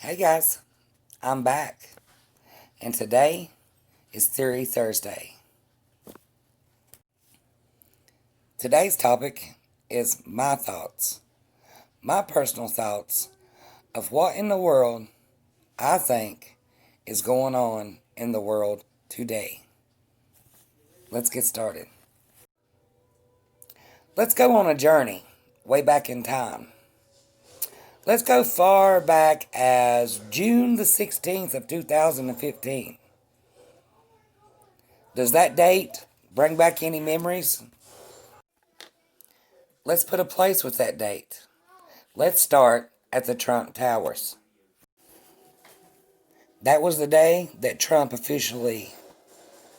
Hey guys, I'm back, and today is Theory Thursday. Today's topic is my personal thoughts of what in the world I think is going on in the world today. Let's get started. Let's go on a journey way back in time. Let's go far back as June the 16th of 2015. Does that date bring back any memories? Let's put a place with that date. Let's start at the Trump Towers. That was the day that Trump officially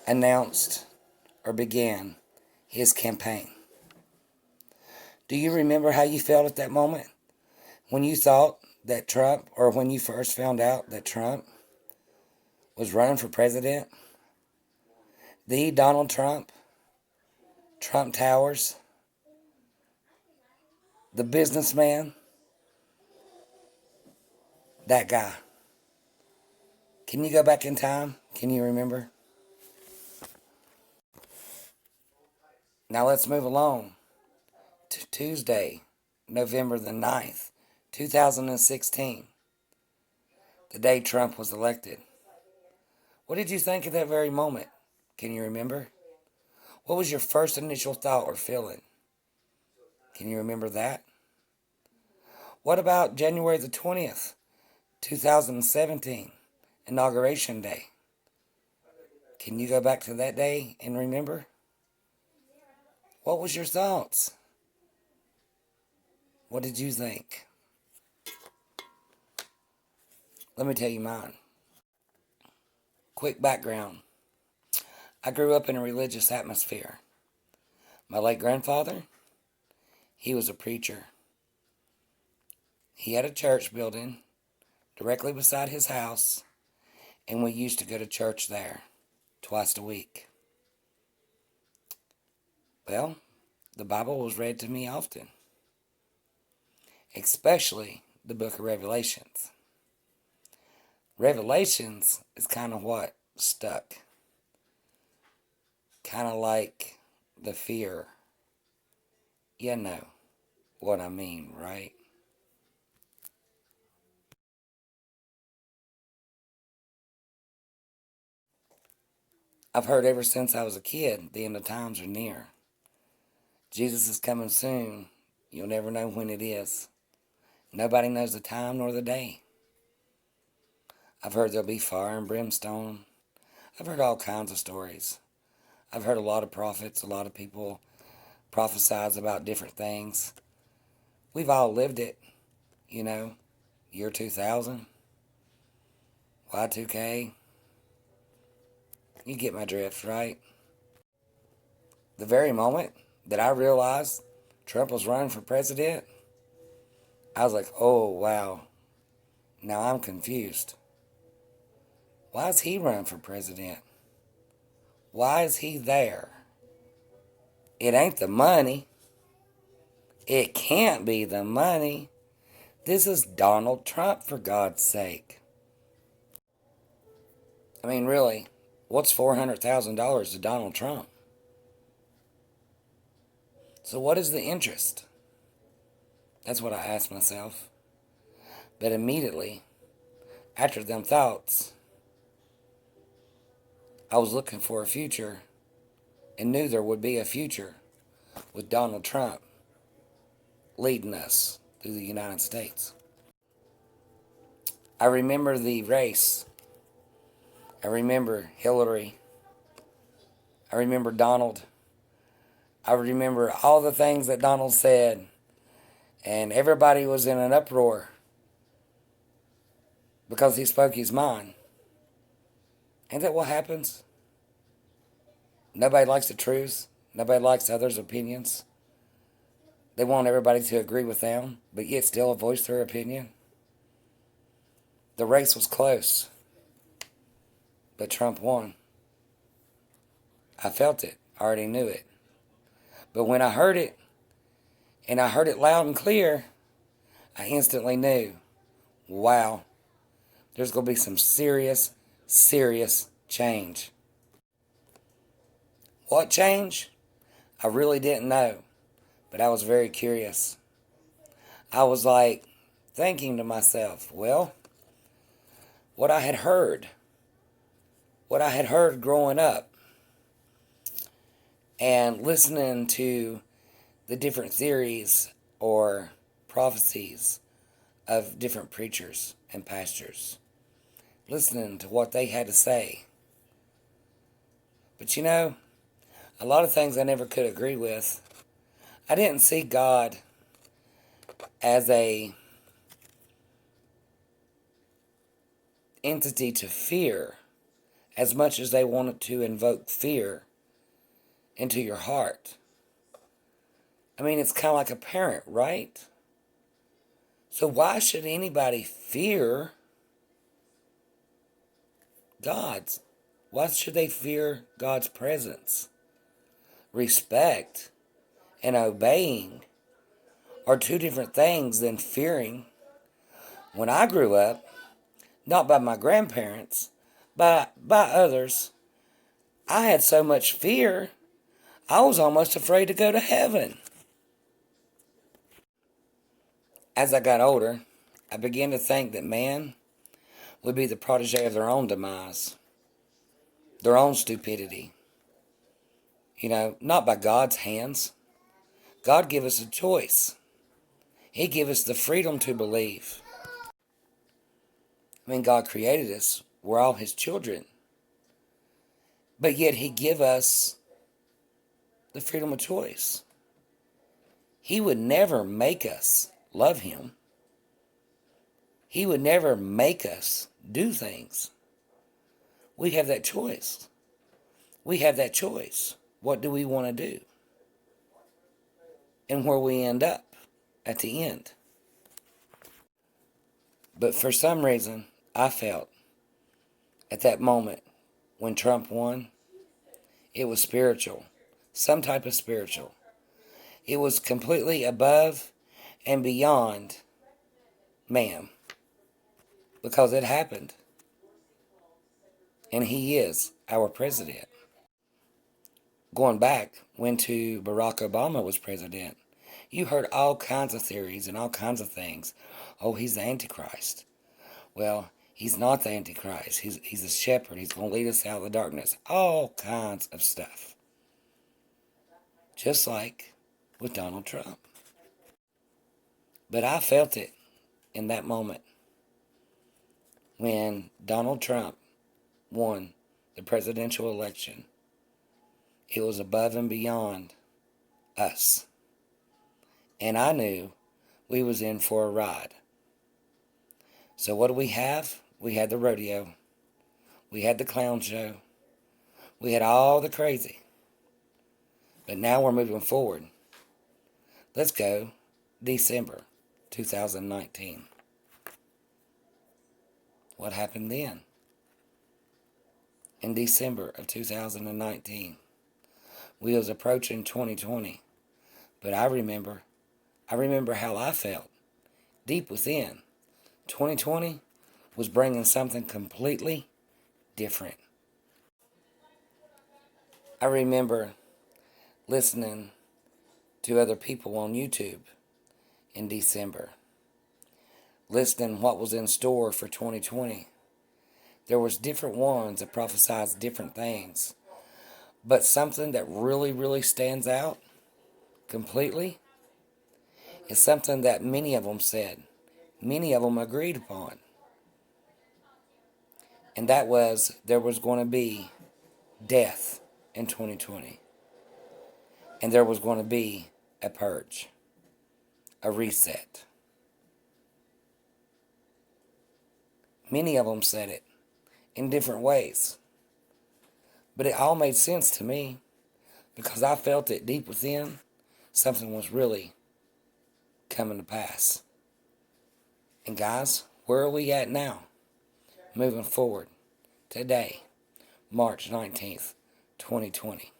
announced or began his campaign. Do you remember how you felt at that moment when you thought that Trump, or when you first found out that Trump was running for president? The Donald Trump, Trump Towers, the businessman, that guy. Can you go back in time? Can you remember? Now let's move along to Tuesday, November the 9th, 2016, the day Trump was elected. What did you think at that very moment? Can you remember? What was your first initial thought or feeling? Can you remember that? What about January the 20th, 2017, Inauguration Day? Can you go back to that day and remember? What was your thoughts? What did you think? Let me tell you mine. Quick background. I grew up in a religious atmosphere. My late grandfather, he was a preacher. He had a church building directly beside his house, and we used to go to church there twice a week. Well, the Bible was read to me often, especially the book of Revelations. Revelations is kind of what stuck. Kind of like the fear. You know what I mean, right? I've heard ever since I was a kid, the end of times are near. Jesus is coming soon. You'll never know when it is. Nobody knows the time nor the day. I've heard there'll be fire and brimstone. I've heard all kinds of stories. I've heard a lot of prophets, a lot of people prophesize about different things. We've all lived it, year 2000, Y2K. You get my drift, right? The very moment that I realized Trump was running for president, I was like, oh, wow. Now I'm confused. Why is he running for president? Why is he there? It ain't the money. It can't be the money. This is Donald Trump, for God's sake. I mean, really, what's $400,000 to Donald Trump? So what is the interest? That's what I asked myself. But immediately, after them thoughts, I was looking for a future and knew there would be a future with Donald Trump leading us through the United States. I remember the race. I remember Hillary. I remember Donald. I remember all the things that Donald said, and everybody was in an uproar because he spoke his mind. Ain't that what happens? Nobody likes the truth. Nobody likes others' opinions. They want everybody to agree with them, but yet still voice their opinion. The race was close, but Trump won. I felt it. I already knew it. But when I heard it, and I heard it loud and clear, I instantly knew, wow, there's going to be some serious, serious change. What change? I really didn't know, but I was very curious. I was like thinking to myself, well, what I had heard growing up and listening to the different theories or prophecies of different preachers and pastors, listening to what they had to say. But you know, a lot of things I never could agree with. I didn't see God as a entity to fear as much as they wanted to invoke fear into your heart. I mean, it's kind of like a parent, right? So why should anybody fear God's? Why should they fear God's presence? Respect and obeying are two different things than fearing. When I grew up, not by my grandparents, but by others, I had so much fear, I was almost afraid to go to heaven. As I got older, I began to think that man would be the protege of their own demise, their own stupidity. You know, not by God's hands. God gave us a choice. He gave us the freedom to believe. I mean, God created us. We're all His children. But yet He gave us the freedom of choice. He would never make us love Him. He would never make us do things. We have that choice. We have that choice. What do we want to do? And where we end up at the end. But for some reason, I felt at that moment when Trump won, it was spiritual. Some type of spiritual. It was completely above and beyond man. Because it happened. And he is our president. Going back when Barack Obama was president, you heard all kinds of theories and all kinds of things. Oh, he's the Antichrist. Well, he's not the Antichrist. He's a shepherd. He's going to lead us out of the darkness. All kinds of stuff. Just like with Donald Trump. But I felt it in that moment when Donald Trump won the presidential election. It was above and beyond us. And I knew we was in for a ride. So what do we have? We had the rodeo. We had the clown show. We had all the crazy. But now we're moving forward. Let's go December 2019. What happened then? In December of 2019, we was approaching 2020. But I remember how I felt deep within. 2020 was bringing something completely different. I remember listening to other people on YouTube in December, listening what was in store for 2020. There was different ones that prophesied different things, but something that really, really stands out completely is something that many of them said, many of them agreed upon. And that was there was going to be death in 2020. And there was going to be a purge, a reset. Many of them said it in different ways. But it all made sense to me because I felt it deep within. Something was really coming to pass. And guys, where are we at now? Moving forward. Today, March 19th, 2020.